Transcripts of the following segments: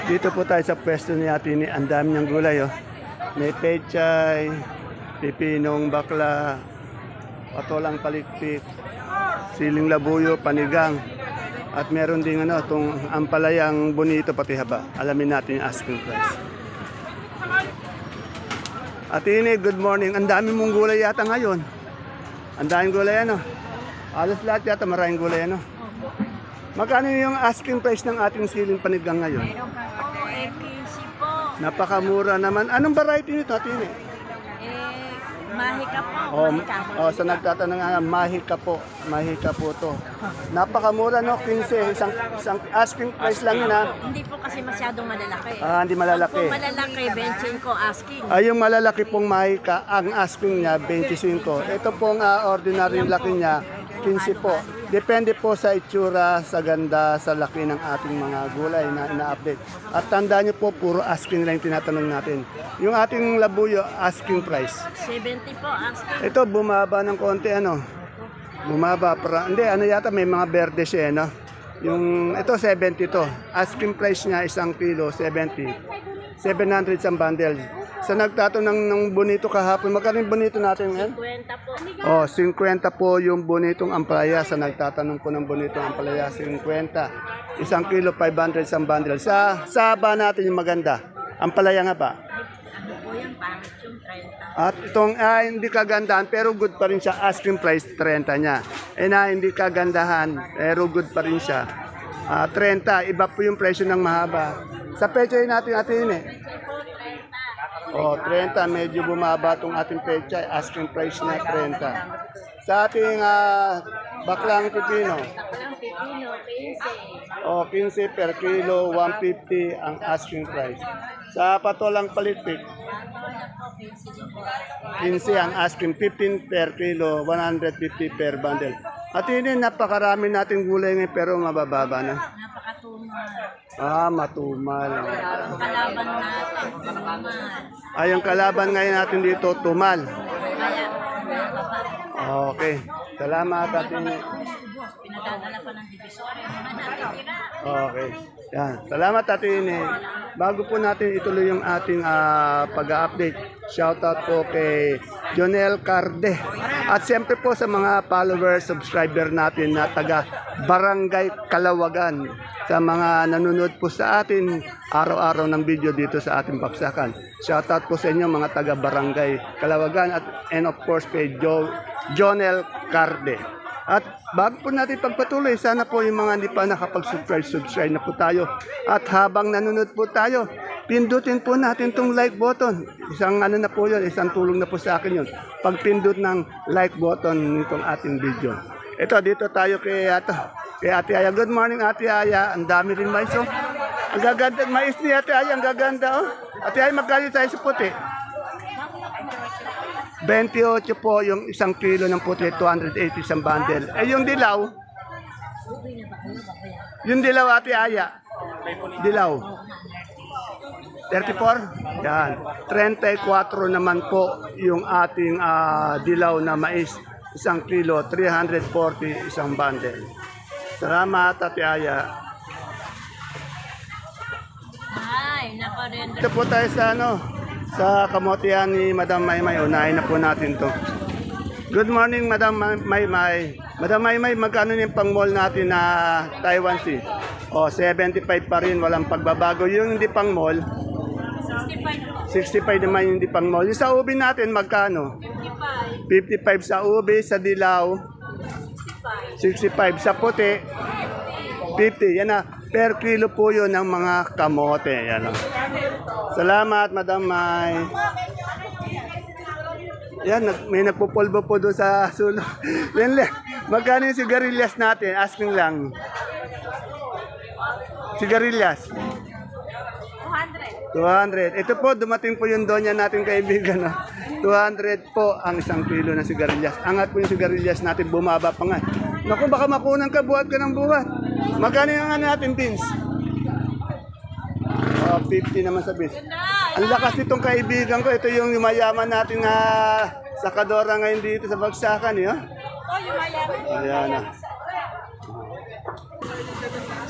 Dito po tayo sa pwesto ni Ate ni ang dami niyang gulay oh. May pechay, pipinong bakla, patolang palikpik, siling labuyo, panigang. At meron din itong ampalayang bonito pati haba. Alamin natin yung asking price. Ate Ine, good morning. Ang dami mong gulay yata ngayon. Ang daming gulay Alos lahat yata maraming gulay Magkano yung asking price ng ating siling panigang ngayon? Meron ka po, APC po. Napakamura naman. Anong variety nito, Ate Ine? Mahika po. Sa nagtatanong nga, mahika po. Mahika po to. Napakamura 15. Isang asking price lang yun Hindi po kasi masyadong malalaki. Hindi malalaki. Pag po malalaki, 25 ko asking. Yung malalaki pong mahika, ang asking niya 25. Ito pong ordinary laki niya 15 po. Depende po sa itsura, sa ganda, sa laki ng ating mga gulay na ina-update. At tandaan niyo po, puro asking lang yung tinatanong natin. Yung ating labuyo, asking price. 70 po asking. Ito, bumaba ng konti, Bumaba, hindi, yata, may mga berde siya, Yung, ito, 70 to. Asking price niya, 1 kilo, 70. 700 isang bundle. Sa nagtatanong ng bonito kahapon, magkano yung bonito natin ngayon? 50 po. 50 po yung bonitong ampalaya. Sa nagtatanong po ng bonitong ampalaya, 50. 1 kilo, 500 isang bundle. Sa saba natin yung maganda. Ampalaya nga ba? Ano po yan, pangit yung 30. At itong hindi kagandahan pero good pa rin siya. Asking price 30 niya. Hindi kagandahan pero good pa rin siya. 30, iba po yung presyo ng mahaba. Sa pechay natin Po, 30. 30, medyo bumaba itong ating pechay. Asking price niya 30. Sa ating baklang pipino, Ang pipino, 15. 15 per kilo, 150 ang asking price. Sa patolang palitpik, Wala po, 15 din po. 15 ang asking, 15 per kilo, 150 per bundle. At ini napakarami nating gulay ngayon pero mabababa na. Napakatumal. Matumal. Ang kalaban natin, tumal. Yung kalaban ngayon natin dito, tumal. Kaya, baba. Okay. Salamat at ini. Ubus-ubos, pinadadala pa ng divisory. Naman natin, tira. Okay. Yan. Salamat at ini. Bago po natin ituloy yung ating pag-update, shoutout po kay Jonel Carde. At siyempre po sa mga followers, subscriber natin na taga Barangay Kalawagan. Sa mga nanonood po sa atin araw-araw ng video dito sa ating baksakan. Shoutout po sa inyo mga taga Barangay Kalawagan and of course kay Jonel Carde. At bago po natin pagpatuloy, sana po yung mga hindi pa nakapag-subscribe na po tayo. At habang nanonood po tayo, pindutin po natin itong like button. Isang na po yun, isang tulong na po sa akin yun. Pagpindot ng like button nitong ating video. Ito, dito tayo kay Ate Aya. Good morning, Ate Aya. Ang dami rin mais. Ang gaganda, mais ni Ate Aya, ang gaganda. Ate Aya, magkano tayo sa puti? 28 po yung 1 kilo ng puti, 280 isang bundle. Yung dilaw, Ate Aya, dilaw, 34? Yan, 34 naman po yung ating dilaw na mais, 1 kilo, 340 isang bundle. Salamat, Ate Aya. Ay, nakarender. Ito po tayo sa kamotihan ni Madam Maymay. Unahin na po natin to. Good morning, Madam Maymay. Madam Maymay, magkano yung pang-mall natin na Taiwan Sea? 75 pa rin, walang pagbabago. Yung hindi pang-mall, 65 po. 65 naman yung hindi pang-mall. Yung sa ubi natin, magkano? 55. 55 sa ubi, sa dilaw, 65 sa puti, 50. Yan na, per kilo po yun ng mga kamote. Yan. Salamat, Madam May. Yan, may nagpupulbo po doon sa sulo. Magkano yung sigarilyas natin? Asking lang. Sigarilyas. 200. Ito po, dumating po yung donya natin kaibigan. 200 po ang 1 kilo ng sigarilyas. Angat po yung sigarilyas natin, bumaba pa nga. Naku, baka makunan ka, buhat ka ng buhat. Magkano yung natin, beans? 50 naman sa beans. Ang lakas nitong kaibigan ko. Ito yung mayaman natin na sakadora ngayon dito sa Bagsakan. Oh, yung mayaman. Ayan na.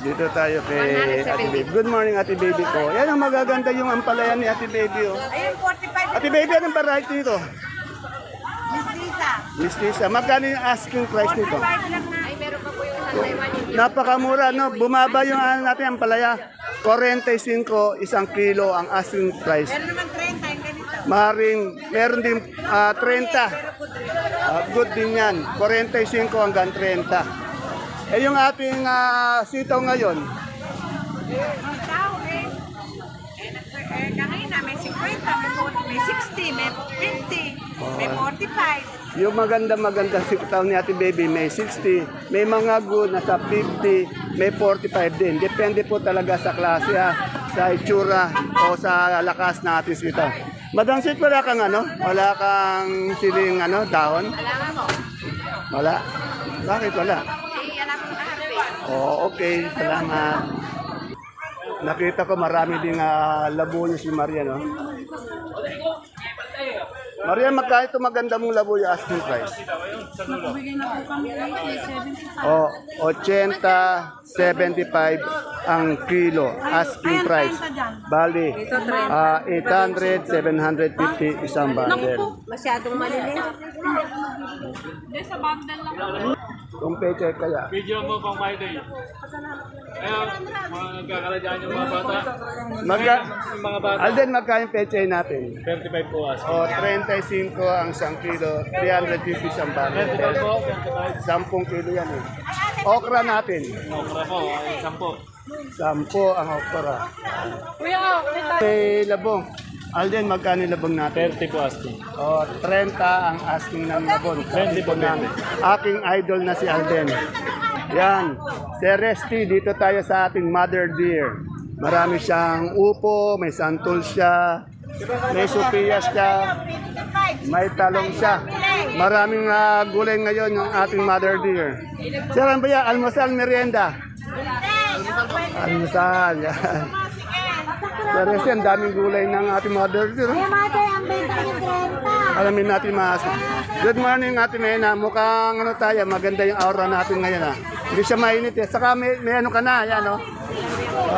Dito tayo kay Ate Baby. Good morning, Ate Baby ko. Yan ang magaganda yung ampalaya ni Ate Baby. Oh. Ayun, 45. Ate Baby, anong variety nito? Miss Lisa. Miss Lisa, magkano yung asking price nito? 45 lang na. Ay, meron pa po yung isang Taiwan yun. Napakamura, no? Bumaba yung ano natin, ampalaya. 45, isang kilo ang asking price. Meron naman 30, yung ganito. Meron din 30. Good din yan. 45 hanggang 30. Eh yung ating sitaw ngayon, Ang tao kanina may 50, may 60, may 50, may 45. yung maganda sitaw ni Ate Baby, may 60, may mga good na sa 50, may 45 din. Depende po talaga sa klase, sa itsura o sa lakas na ating sitaw. Madam Sweet, wala kang wala kang siling dahon? Wala nga mo. Wala. Bakit wala? Alam mo na harvest. Oh, okay. Salamat. Nakita ko marami ding labuyo si Maria, no? Maria, magkano ito maganda mong labuyo asking price? Bigay na po kami 75. Oh, 80, 75 ang kilo asking price. Bali, 800, 750 isang bundle. Masyadong malilit. Kung peche kaya. Video mo pang Friday. Ayun, mga nagkakaladyan yung mga bata. Yung mga bata. Alden, magkano yung peche natin? 35 po as. O, 35 ang isang kilo, 350 isang bundle. 35 po, 10 35. kilo yan eh. Okra natin. Okra po, ay 10. 10 ang okra. Kuya, May labong. Alden, magkano yung labong natin? 30 po as. O, 30 ang asking ng labong. 20 po ng aking idol na si Alden. Yan. Seresti, dito tayo sa ating mother deer. Marami siyang upo, may santol siya, may supiya siya, may talong siya. Maraming gulay ngayon yung ating mother deer. Sir, ano ba yan? Almusal, merienda? Almusal, yan. Seresti, ang daming gulay ng ating mother deer. Alamin natin mas. Good morning, Ate Mena. Mukhang tayo, maganda yung aura natin ngayon. Hindi siya mainit eh. Saka may ano ka na, yan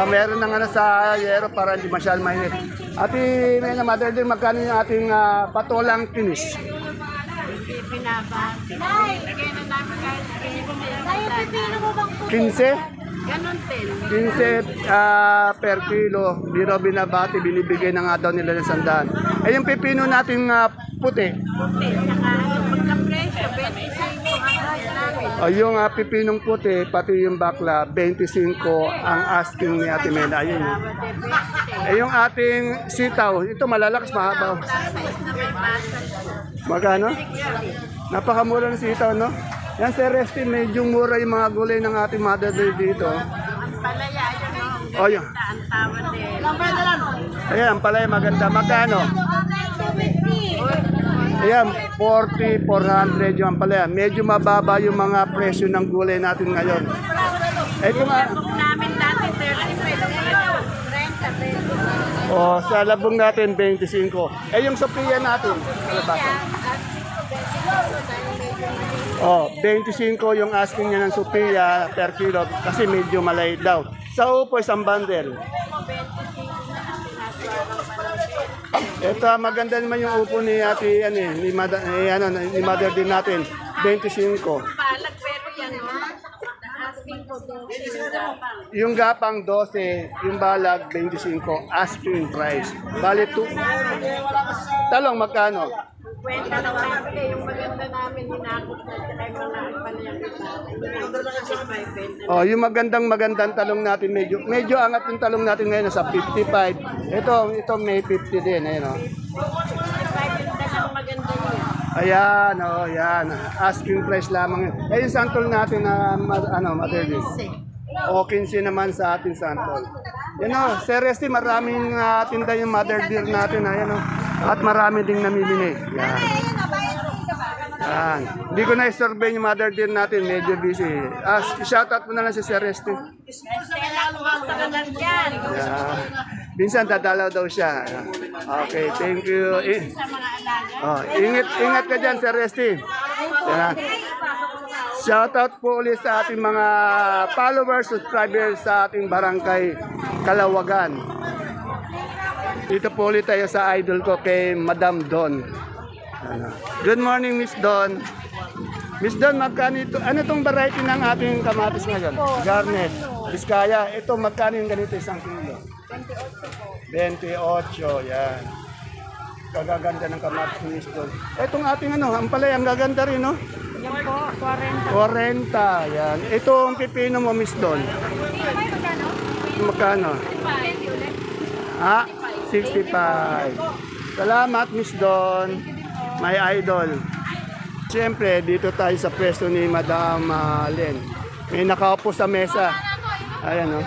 meron ng sa yero para hindi masyadong mainit. Ate Mena, mother din, magkano yung ating patolang kinis? pinaba. Bigay na namin kahit Ay, pipino mo bang po? 15? Ganon din. 15 per kilo, biro binabati, binibigay na nga daw nila ng 100. Eh yung pipino nating puti, Puti. Saka yung pagka-presyo, 25 ang ahas namin. yung pipinong puti, pati yung bakla, 25 ang asking ni Ate Mena. Ayun. Eh yung ating sitaw, ito malalakas, mahaba. Size na may basal. Magkano? Napakamura ng sitaw, no? Yan, Sir Resty, medyo mura yung mga gulay ng ating mother day dito. Ang palaya, yun o. Oh, yun. Ang tawad din. Ayan, ang palay maganda. Magkano? Ayan, 40, 400 yung palaya. Medyo mababa yung mga presyo ng gulay natin ngayon. Ito nga. Kung namin dati, 30 pesos. 30 pesos. Oh, sa labong natin, 25. Eh, yung Sophia natin. Oh, 25 yung asking niya ng Sophia per kilo kasi medyo malay daw. Sa upo, isang bundle. Ito, maganda naman yung upo ni ate, ni mother din natin, 25. Palag, pero yan o. Asking ko doon. Yung gapang 12, yung balag 25, asking price. Bali, talong magkano? Kwenta na namin yung maganda namin, hinakot na sila yung mga panayang iba. Oh, yung magandang talong natin, medyo angat yung talong natin ngayon sa 55. Ito may 50 din, ayun oh. 55 yung dalang maganda niya. Ayan, oh, yan. Asking price lamang. Eh, yung santol natin na, mother din. O, 15 naman sa ating santol. Yan o, Sir Resty, maraming tinda yung mother deer natin. Ayan o. At marami ding namimili. Yan. Yan. Hindi ko na-survey yung mother deer natin. Medyo busy. Shoutout mo na lang si Sir Resty. Stella, lumasta ka lang dyan. Yan. Minsan dadalaw daw siya. Okay, thank you. Sa mga alaga. Oh, ingat ka dyan, Sir Resty. Yan. Shoutout po ulit sa ating mga followers, subscribers sa ating barangay Kalawagan. Dito po ulit tayo sa idol ko kay Madam Don. Ano. Good morning, Miss Don. Miss Don, magkano ito? Ano itong variety ng ating kamatis ngayon? Garnet. Biskaya. Ito, magkano yung ganito isang kilo? 28 yan. Kagaganda ng kamatis ni Miss Don. Itong ating ang palay, ang gaganda rin, no? Yan po, 40. 40, yan. Itong pipino mo, Miss Don. Magkano? Ha? 65. Salamat, Miss Don. My idol. Siyempre, dito tayo sa pwesto ni Madam Len. May nakaupo sa mesa. Ayan, no?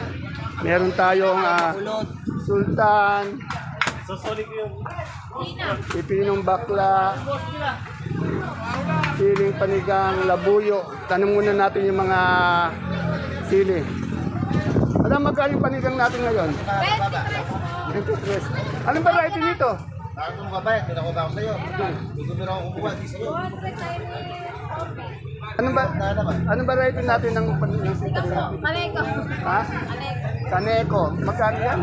Meron tayong sultan, pipinong bakla, siling panigang labuyo. Tanong muna natin yung mga sili. Ano magkano yung panigang natin ngayon? 23. Anong variety nito? Bakit mo kabayat? Pinakuna ko sa'yo. Bigumira akong kukuha. Di sa'yo. Anong variety natin ng panigang sili? Kaneko. Ha? Kaneko. Magkano yan?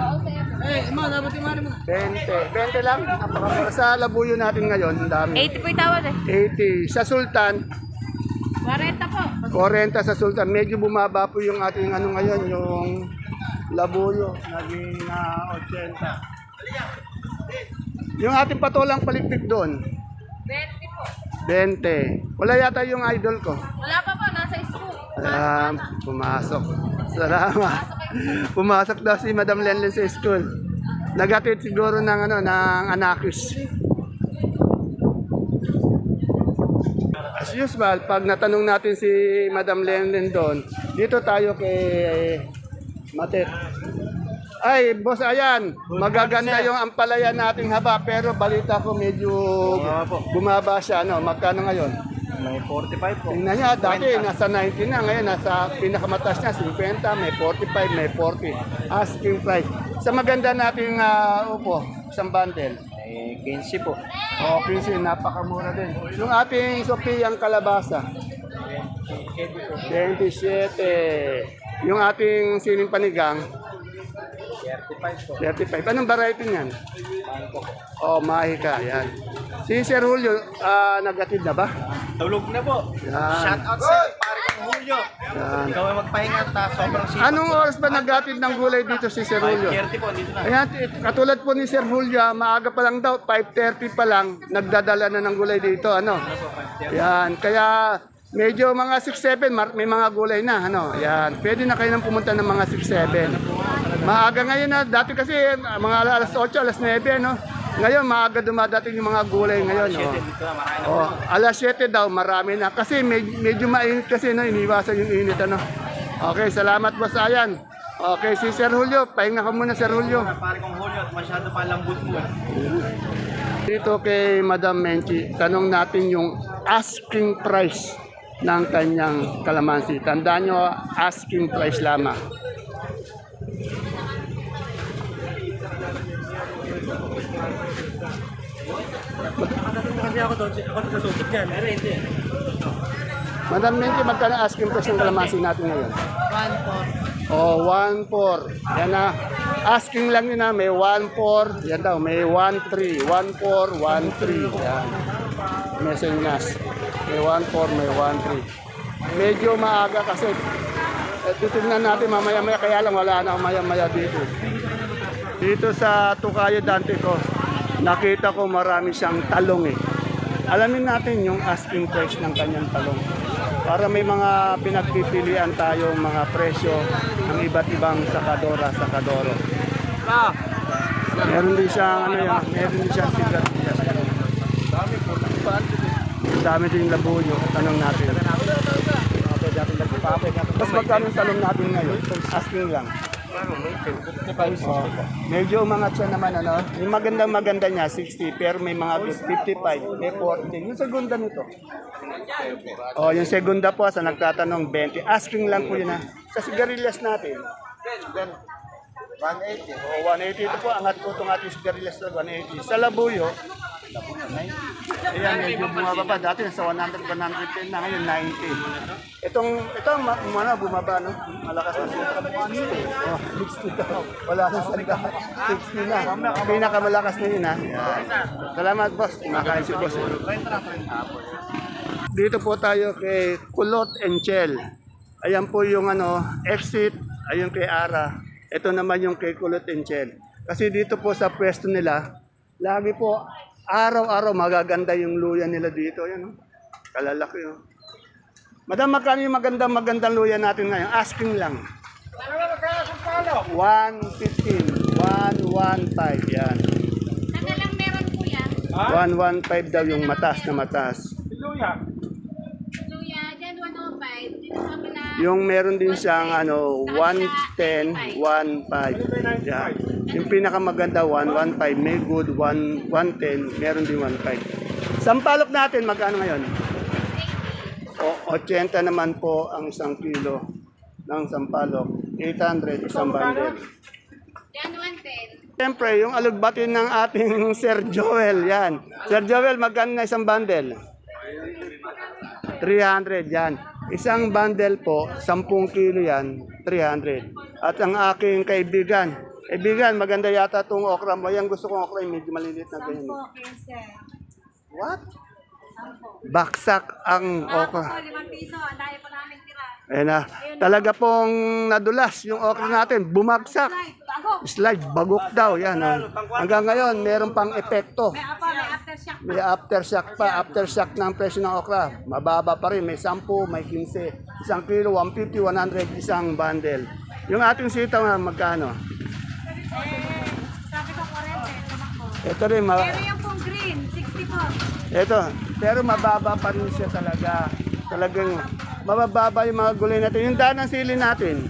Eh, ma, dapat yung mari mo. 20. 20 lang? Napakamura. Sa labuyo natin ngayon, ang dami. 80 po yung tawad eh. 80. Sa sultan, 40 po. 40 sa sultan. Medyo bumaba po yung ating ngayon, yung labuyo. Naging 80. Yung ating patolang paligpik doon, 20 po. 20. Wala yata yung idol ko. Wala pa po, nasa school. Pumasok. Salamat. Pumasok daw si Madam Lenlen sa school. Nagatid siguro ng ng anakis. As usual, pag natanong natin si Madam Lenlen doon, dito tayo kay Matet. Ay, boss, ayan, magaganda yung ampalaya nating haba, pero balita ko medyo bumaba siya, magkano ngayon? May 45 po. Tingnan niya, dati nasa 90 na, ngayon nasa pinakamataas niya, 50, may 45, may 40. Asking price. Sa maganda nating upo, isang bundle. May 15 po. O, 15, napakamura din. Yung ating Sophia kalabasa, 27. Yung ating sining panigang, 35 po. 35. Anong variety niyan? Oh, mahika. Yan. Si Sir Julio, nagatid na ba? Tulog na po. Yan. Shout out sa pare kong Julio. Yan. Ikaw ay magpahinga at sobrang sipag. Anong oras ba nagatid ng gulay dito si Sir Julio? 5:30 po, dito na. Ayan, katulad po ni Sir Julio, maaga pa lang daw, 5:30 pa lang, nagdadala na ng gulay dito. Yan. Kaya medyo mga 6-7, may mga gulay na. Yan. Pwede na kayo nang pumunta ng mga 6-7. Maaga ngayon na, dati kasi mga alas 8, alas 9, Ngayon, maaga dumadating yung mga gulay ngayon. Alas 7 daw, marami na. Kasi medyo mainit kasi, iniwasan yung init. Okay, salamat boss Ayan. Okay, si Sir Julio, pahinga ka muna Sir Julio. Pare kong Julio at masyado pa lambot mo. Dito kay Madam Menchi, tanong natin yung asking price ng kanyang kalamansi. Tandaan nyo, asking price lamang. Kasi ako doon, ako nagkasubot yan. Pero hindi. Madam Menchi, magkano asking price ng kalamansi natin ngayon? 1 Oh, 1.4. Yan na. Asking lang yun may 1.4. Yan daw, may 1.3. 1.4, 1.3. Yan. Mesenyas. May 1.4, may 1.3. Medyo maaga kasi. Titignan natin mamaya-maya. Kaya lang wala na maya-maya dito. Dito sa Tukayo Dante ko, nakita ko marami siyang talong Alamin natin yung asking price ng kanyang talong. Para may mga pinagpipilian tayong mga presyo ng iba't ibang sakadoro. Meron din siyang meron din siyang sigarilyas. Dami din labuyo. Tanong natin. Mas magkano yung talong natin ngayon? Asking lang. Medyo umangat siya naman Yung maganda niya 60 pero may mga 55, may 40. Yung segunda nito. Yung segunda po sa nagtatanong 20. Asking lang po yun Sa sigarilyas natin. 180. 180 ito po angat po itong ating sigarilyas na 180. Sa labuyo Ayan, medyo bumababa. Dati sa 100, 110 na ngayon, 90. Ito, bumaba, no? Malakas na siya. 60 daw. Wala na sanda. 60 na. Pinakamalakas na yun, ha? Ayan. Salamat, boss. Kumakain si boss. Dito po tayo kay Kulot and Chel. Ayan po yung exit. Ayun kay Ara. Ito naman yung kay Kulot and Chel. Kasi dito po sa pwesto nila, lagi po, araw-araw magaganda yung luya nila dito. Yan, kalalaki. Oh. Madam, magkano yung magandang luya natin ngayon? Asking lang. 115, 115, yan. Saka lang meron po yan. 115 daw yung mataas na mataas. Luya, dyan 105. Dito sa kabila. Yung meron din siyang 110, 15. Yan. Yung pinakamaganda 115, may good 110, meron din 15. Sampalok natin magkano ngayon? 80 naman po ang 1 kilo ng sampalok. 800 isang bundle. Yan 110. Siyempre, yung alugbati ng ating Sir Joel, yan. Sir Joel, magkano na isang bundle? 300, yan. Isang bundle po, 10 kilo yan, 300. At ang aking kaibigan, maganda yata itong okra mo. Yan gusto kong okra, medyo maliliit na ganyan. What? Baksak ang okra. 5 piso. Ang dahil po namin tira. Ayan na. Talaga pong nadulas yung okra natin. Bumagsak. Slide. Bagok daw. Yan. Hanggang ngayon, meron pang epekto. May aftershock. May aftershock pa. Aftershock ng presyo ng okra. Mababa pa rin. May 10, may 15. Isang kilo, 150, 100. Isang bundle. Yung ating sitaw na magkano? Sabi ko 40. Tumakbo. Ito rin. Pero yung pong green, 60 po. Ito. Pero mababa pa rin siya talaga. Talagang mababa yung mga gulay natin. Yung daan ng sili natin.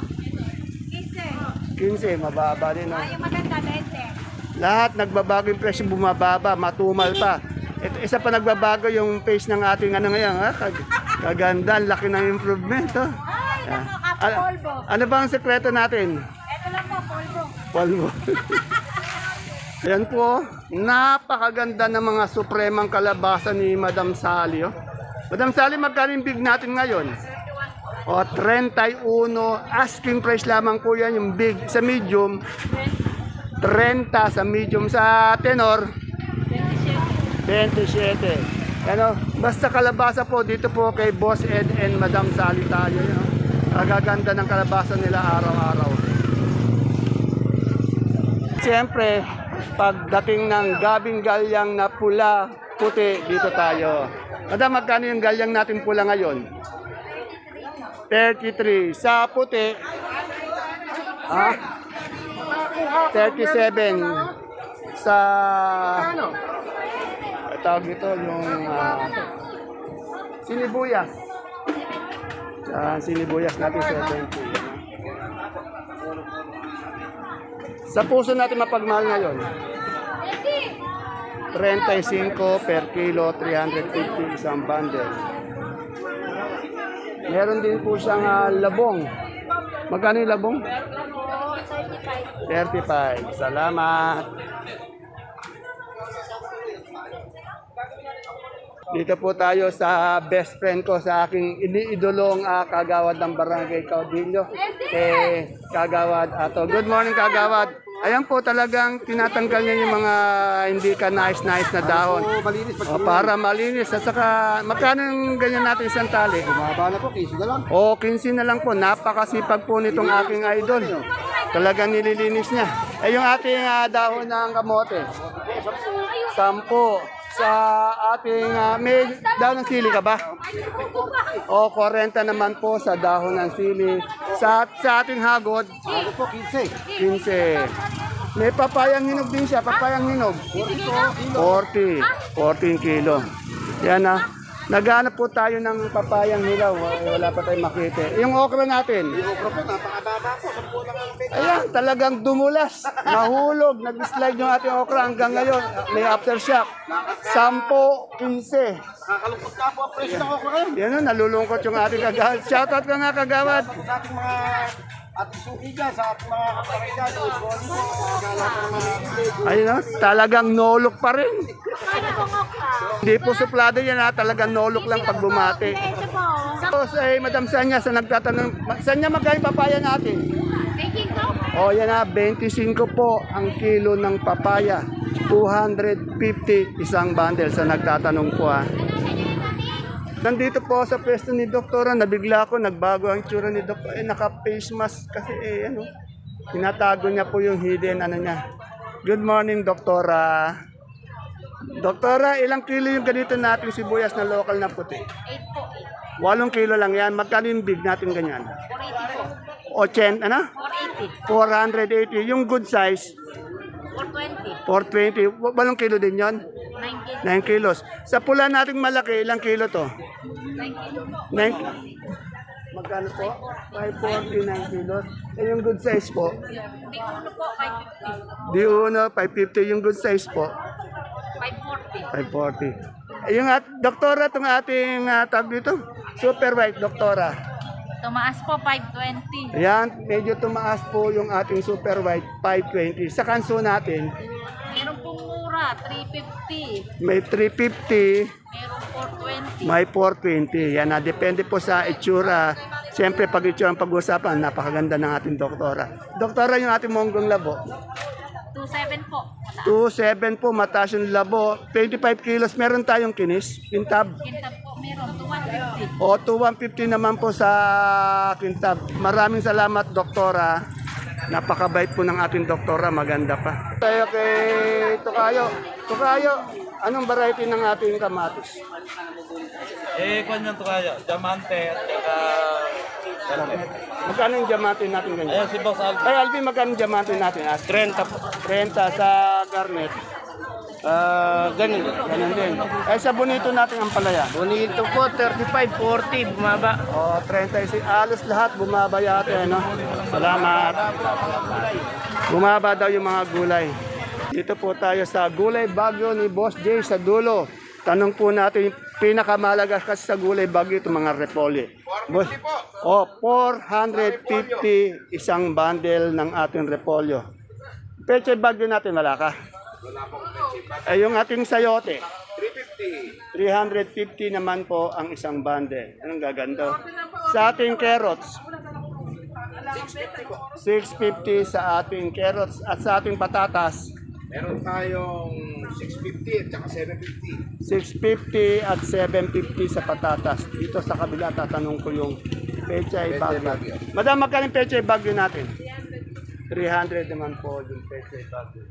15, mababa din. No? Yung maganda, 20. Lahat nagbabago yung presyo, bumababa, matumal pa. Ito, isa pa nagbabago yung pace ng ating ngayon. Ha? Kaganda, ang laki ng improvement. Oh. Ay, nako, kapolvo. Ano ba ang sekreto natin? Ito lang po, polvo. Polvo. Yan po, napakaganda ng mga supremang kalabasa ni Madam Sally. Oh. Madam Sally, magkano yung big natin ngayon? O, 31. Asking price lamang po yan, yung big. Sa medium, 30. Sa medium, sa tenor, 27. Ano, basta kalabasa po, dito po kay Boss Ed and Madam Sally tayo. You know? Agaganda ng kalabasa nila araw-araw. Siyempre, pagdating ng gabing galyang na pula, puti, dito tayo. Madam, magkano yung galyang natin pula ngayon? 33. Sa puti, 37. Sa, tawag ito, yung sinibuyas. Sinibuyas natin 70. Sa puso natin mapagmahal ngayon. 35 per kilo, 350 isang bundle. Meron din po siyang labong. Magkano yung labong? 35. Salamat. Dito po tayo sa best friend ko, sa aking iniidolong kagawad ng Barangay Caudillo. Kagawad Ato. Good morning, Kagawad. Ayan po, talagang tinatanggal niya yung mga hindi ka nice na dahon. Para malinis. At saka, magkano yung ganyan natin isang tali? Bumaba na po, 15 na lang. O, 15 na lang po. Napakasipag po nitong aking idol. Talagang nililinis niya. Yung ating dahon ng kamote. 10. Sa ating, may dahon ng sili ka ba? O, 40 naman po sa dahon ng sili. Sa ating hagod, Ano po, 15. 15. May papayang hinog din siya, papayang hinog. 14 kilo. Yan na. Naghanap po tayo ng papayang hilaw. Wala pa tayong makita. Yung okra natin. Yung okra po, napakababa po. 10 lang ang pita. Ayan, talagang dumulas. Nahulog. Nag-slide yung ating okra hanggang ngayon. May aftershock. 10, 15. Nakakalungkot na po ang presyo ng okra ngayon. Yan o, nalulungkot yung ating kagawad. Shoutout ka nga, Kagawad. Sa ating mga ating suki dyan, sa ating mga kapakita, doon po, nagala po ng mga Ayun o, talagang nolok pa rin. na pong okra. Hindi po suplado yan ha, talagang nolok lang pag bumati. Ito po. Tapos Madam Sanya, sa nagtatanong, Sanya magkano yung papaya natin? Baking ko. O yan na, 25 po ang kilo ng papaya. 250 isang bundle sa nagtatanong po ha. Nandito po sa pwesto ni Doktora, nabigla ko, nagbago ang tsura ni Doktora. Naka-face mask kasi ano, tinatago niya po yung hidden ano niya. Good morning, Doktora. Doktora, ilang kilo yung ganito natin sibuyas na local na puti? 8 po. 8 kilo lang yan. Magkano yung big natin ganyan? 480 po. 80, ano? 480. 480. Yung good size, 420. 420. 8 kilo din yon? 9 9 kilos. Sa pula nating malaki, ilang kilo to? kilo po. 9. Magkano po? 549 kilos. Eh, yung good size po? Di uno po, 550. Di uno, 550. Yung good size po? 540. 540. Eh, yung doktora, itong ating tag dito, super white, doktora. Tumaas po, 520. Ayan, medyo tumaas po yung ating super white, 520. Sa kanso natin, Meron pong mura, 350. may 350, Meron 420. may 420. Yan na, depende po sa itsura. Siyempre, pag itsura ang pag-usapan, napakaganda ng ating doktora. Doktora, yung ating monggong labo. 27 po. 2.7 po, mataas yung labo. 25 kilos, meron tayong kinis, kintab. Kintab po, meron 250. O, 2.150 naman po sa kintab. Maraming salamat, doktora. Napakabait po ng ating doktora, maganda pa. Tayo kay Tukayo. Tukayo, anong variety ng ating kamatis? Kung yan to kaya, diamante at saka garnet. Magkano yung diamante natin ganyan? Ayan si Boss Alvin. Ay, Alvin, magkano yung diamante natin? 30 po. 30 sa garnet. Ganun din. Ay, sa bonito natin ang palaya. Bonito po, 35, 40, bumaba. O, 36. Alos lahat bumaba yata, no? Salamat. Bumaba daw yung mga gulay. Dito po tayo sa Gulay Bagyo ni Boss Jay sa dulo. Tanong po natin yung pinakamalaga kasi sa Gulay Bagyo itong mga repolyo. 450 po. O, 450 isang bundle ng ating repolyo. Peche Bagyo natin, wala ka? Ay, yung ating sayote. 350 naman po ang isang bundle. Anong gaganda? Sa ating carrots. 650 sa ating carrots at sa ating patatas. Meron tayong 650 at saka 650 750. at 750 sa patatas. Dito sa kabila tatanong ko yung pechay bagyo. Madam, magkano yung pechay bagyo natin? 300 naman po yung pechay bagyo.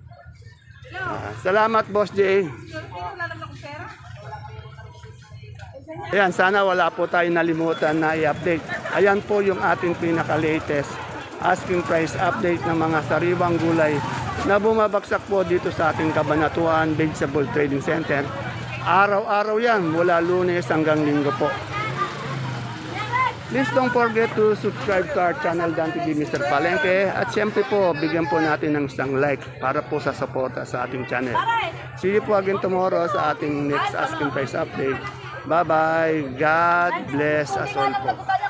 Salamat, Boss Jay. Ayan, sana wala po tayong nalimutan na i-update. Ayan po yung ating pinaka-latest asking price update ng mga sariwang gulay na bumabagsak po dito sa ating Cabanatuan Vegetable Trading Center. Araw-araw yan, mula Lunes hanggang Linggo po. Please don't forget to subscribe to our channel, Dan TV Mr. Palengke. At siyempre po, bigyan po natin ng isang like para po sa suporta sa ating channel. See you po again tomorrow sa ating next asking price update. Bye-bye. God bless us all po.